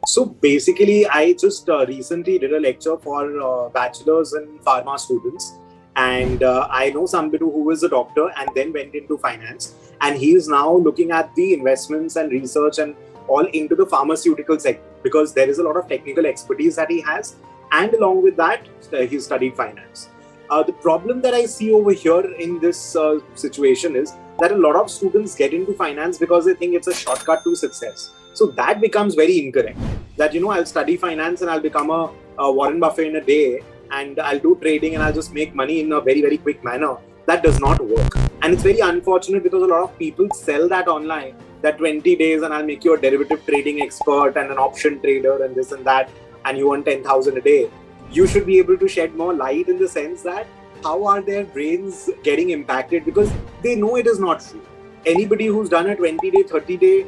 So basically, I just recently did a lecture for bachelor's and pharma students. And I know somebody who is a doctor and then went into finance. And he is now looking at the investments and research and all into the pharmaceutical sector because there is a lot of technical expertise that he has. And along with that, he studied finance. The problem that I see over here in this situation is that a lot of students get into finance because they think it's a shortcut to success. So that becomes very incorrect. That, I'll study finance and I'll become a Warren Buffett in a day and I'll do trading and I'll just make money in a very, very quick manner. That does not work. And it's very unfortunate because a lot of people sell that online, that 20 days and I'll make you a derivative trading expert and an option trader and this and that, and you earn 10,000 a day. You should be able to shed more light in the sense that how are their brains getting impacted, because they know it is not true. Anybody who's done a 20-day, 30-day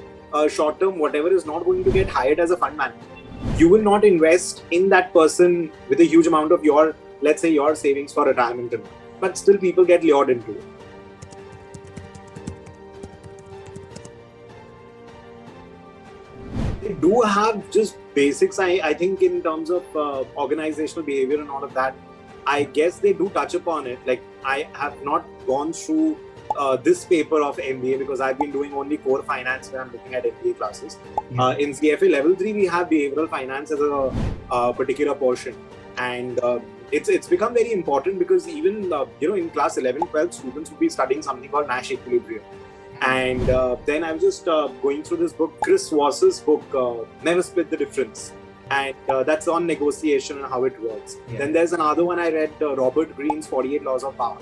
short term, whatever, is not going to get hired as a fund manager. You will not invest in that person with a huge amount of your, let's say, your savings for retirement. But still people get lured into it. They do have just basics, I think, in terms of organizational behavior and all of that. I guess they do touch upon it. Like, I have not gone through this paper of MBA because I've been doing only core finance when I'm looking at MBA classes. In CFA level 3, we have behavioral finance as a particular portion. And it's become very important because even, in class 11, 12, students would be studying something called Nash equilibrium. And then I was just going through this book, Chris Voss's book, Never Split the Difference. And that's on negotiation and how it works. Then there's another one I read, Robert Greene's 48 Laws of Power.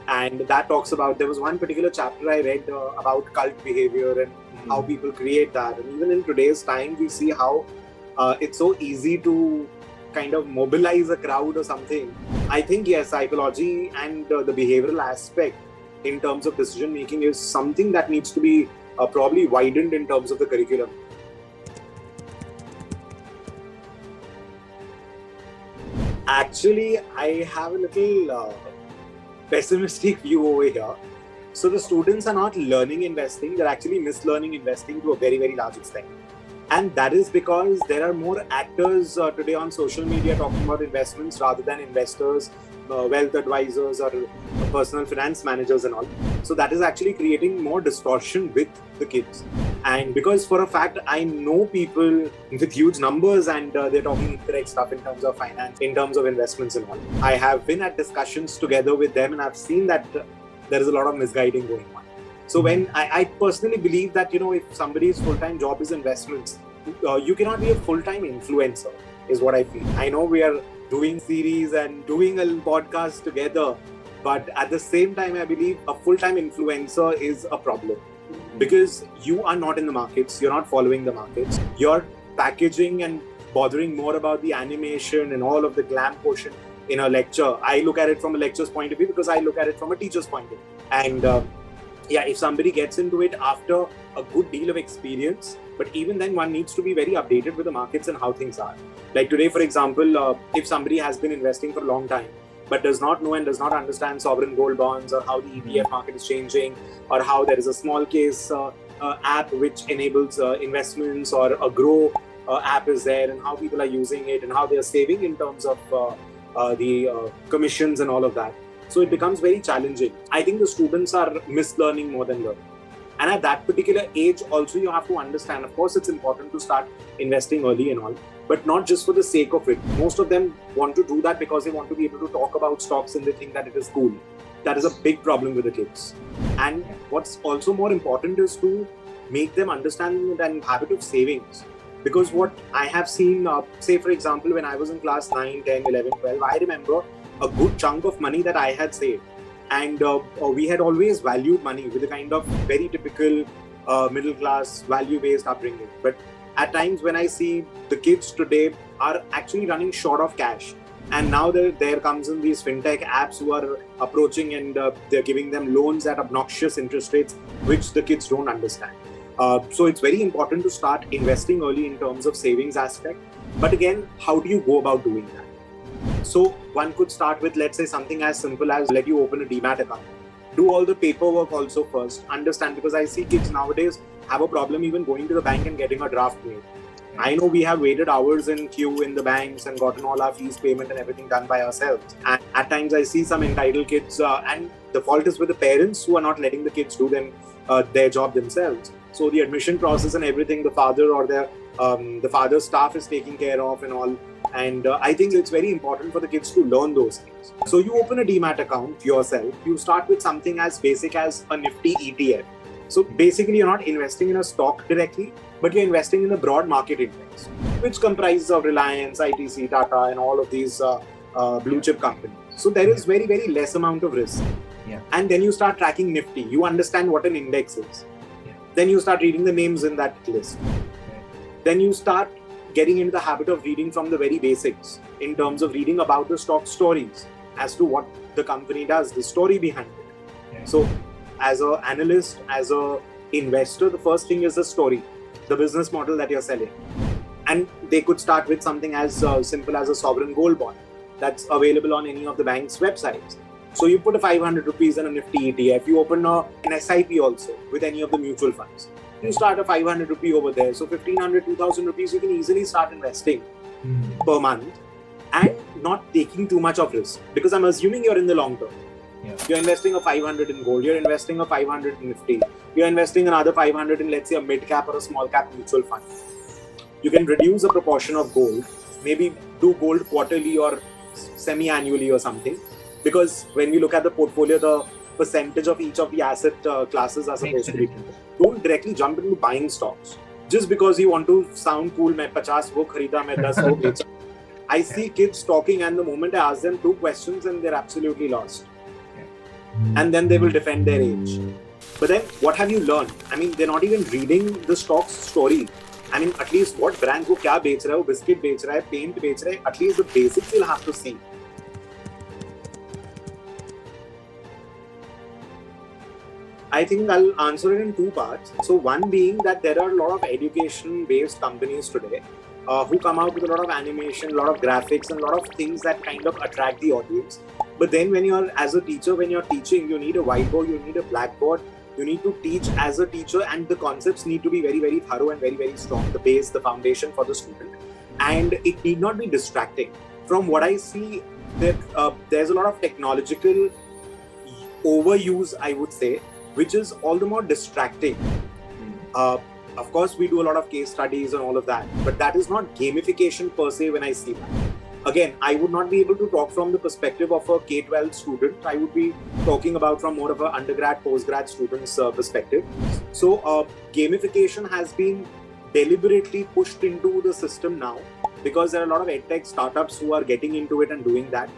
And that talks about, there was one particular chapter I read about cult behavior and how people create that. And even in today's time, we see how it's so easy to kind of mobilize a crowd or something. I think, yes, psychology and the behavioral aspect in terms of decision making is something that needs to be probably widened in terms of the curriculum. Actually, I have a little pessimistic view over here. So the students are not learning investing, they're actually mislearning investing to a very, very large extent. And that is because there are more actors today on social media talking about investments rather than investors, wealth advisors or personal finance managers and all. So that is actually creating more distortion with the kids. And because for a fact, I know people with huge numbers and they're talking incorrect stuff in terms of finance, in terms of investments and all. I have been at discussions together with them and I've seen that there is a lot of misguiding going on. So when I personally believe that, if somebody's full-time job is investments, you cannot be a full-time influencer, is what I feel. I know we are doing series and doing a podcast together, but at the same time, I believe a full-time influencer is a problem because you are not in the markets, you're not following the markets, you're packaging and bothering more about the animation and all of the glam portion in a lecture. I look at it from a lecturer's point of view because I look at it from a teacher's point of view. And if somebody gets into it after a good deal of experience, but even then one needs to be very updated with the markets and how things are. Like today, for example, if somebody has been investing for a long time, but does not know and does not understand sovereign gold bonds or how the ETF market is changing, or how there is a small case app which enables investments, or a grow app is there, and how people are using it and how they are saving in terms of the commissions and all of that. So it becomes very challenging. I think the students are mislearning more than learning. And at that particular age also, you have to understand, of course, it's important to start investing early and all, but not just for the sake of it. Most of them want to do that because they want to be able to talk about stocks and they think that it is cool. That is a big problem with the kids. And what's also more important is to make them understand the habit of savings. Because what I have seen, say for example, when I was in class 9, 10, 11, 12, I remember a good chunk of money that I had saved. And we had always valued money with a kind of very typical middle class value-based upbringing. But at times when I see the kids today are actually running short of cash. And now there comes in these fintech apps who are approaching and they're giving them loans at obnoxious interest rates, which the kids don't understand. So it's very important to start investing early in terms of savings aspect. But again, how do you go about doing that? So one could start with, let's say, something as simple as let you open a Demat account. Do all the paperwork also first. Understand, because I see kids nowadays have a problem even going to the bank and getting a draft made. I know we have waited hours in queue in the banks and gotten all our fees payment and everything done by ourselves. And at times I see some entitled kids, and the fault is with the parents who are not letting the kids do their job themselves. So the admission process and everything, the father or the father's staff is taking care of and all. And I think it's very important for the kids to learn those things. So you open a Demat account yourself. You start with something as basic as a Nifty ETF. So basically, you're not investing in a stock directly, but you're investing in a broad market index, which comprises of Reliance, ITC, Tata, and all of these blue chip companies. So there is very, very less amount of risk. Yeah. And then you start tracking Nifty. You understand what an index is. Yeah. Then you start reading the names in that list. Then you start getting into the habit of reading from the very basics in terms of reading about the stock stories as to what the company does, the story behind it. Yeah. So as an analyst, as an investor, the first thing is the story, the business model that you're selling. And they could start with something as simple as a sovereign gold bond that's available on any of the bank's websites. So you put a 500 rupees in a Nifty ETF, you open an SIP also with any of the mutual funds. You start a 500 rupee over there. So 1500, 2000 rupees, you can easily start investing per month and not taking too much of risk, because I'm assuming you're in the long term. Yeah. You're investing a 500 in gold, you're investing a 500 in Nifty, you're investing another 500 in, let's say, a mid cap or a small cap mutual fund. You can reduce a proportion of gold, maybe do gold quarterly or semi-annually or something, because when we look at the portfolio, the percentage of each of the asset classes are supposed to be. Don't directly jump into buying stocks just because you want to sound cool. मैं 50 वो खरीदा, मैं 10 वो बेचा. I see kids talking, and the moment I ask them 2 questions, and they're absolutely lost. And then they will defend their age. But then what have you learned? I mean, they're not even reading the stock's story. I mean, at least what brand को क्या बेच रहा है, वो biscuit बेच रहा है, paint बेच रहा है, at least the basics you'll have to see. I think I'll answer it in 2 parts. So one being that there are a lot of education-based companies today who come out with a lot of animation, a lot of graphics, and a lot of things that kind of attract the audience. But then when you're, as a teacher, when you're teaching, you need a whiteboard, you need a blackboard, you need to teach as a teacher, and the concepts need to be very, very thorough and very, very strong, the base, the foundation for the student. And it need not be distracting. From what I see, there's a lot of technological overuse, I would say, which is all the more distracting. Of course, we do a lot of case studies and all of that, but that is not gamification per se when I see that. Again, I would not be able to talk from the perspective of a K-12 student. I would be talking about from more of an undergrad, postgrad student's perspective. So gamification has been deliberately pushed into the system now because there are a lot of edtech startups who are getting into it and doing that.